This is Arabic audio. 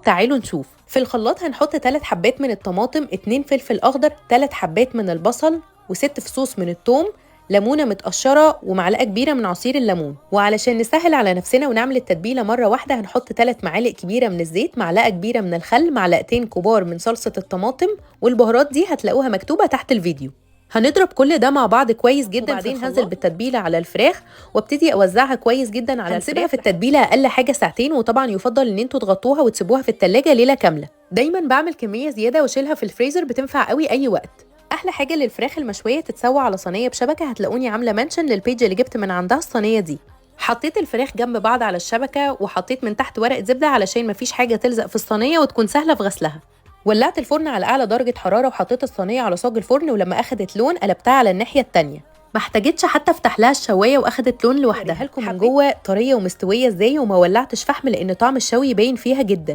تعالوا نشوف. في الخلاط هنحط 3 حبات من الطماطم، 2 فلفل اخضر، 3 حبات من البصل، و6 فصوص من الثوم، ليمونه متقشره، ومعلقه كبيره من عصير الليمون. وعلشان نسهل على نفسنا ونعمل التتبيله مره واحده هنحط 3 معالق كبيره من الزيت، معلقه كبيره من الخل، معلقتين كبار من صلصه الطماطم، والبهارات دي هتلاقوها مكتوبه تحت الفيديو. هنضرب كل ده مع بعض كويس جدا، وبعدين هنزل بالتتبيله على الفراخ وابتدي اوزعها كويس جدا على الفراخ. هنسيبها في التتبيله اقل حاجه ساعتين، وطبعا يفضل ان انتوا تغطوها وتسيبوها في التلاجة ليله كامله. دايما بعمل كميه زياده واشيلها في الفريزر، بتنفع قوي اي وقت. احلى حاجه للفراخ المشويه تتسوى على صينيه بشبكه، هتلاقوني عامله منشن للبيج اللي جبت من عندها الصينيه دي. حطيت الفراخ جنب بعض على الشبكه، وحطيت من تحت ورقه زبده علشان مفيش حاجه تلزق في الصينيه وتكون سهله في غسلها. ولعت الفرن على اعلى درجه حراره وحطيت الصينيه على صاج الفرن، ولما اخدت لون قلبتها على الناحيه التانيه. ما احتاجتش حتى افتح لها الشوايه واخدت لون لوحدها. لكم من جوه طريه ومستويه ازاي، وما ولعتش فحم لان طعم الشوي باين فيها جدا.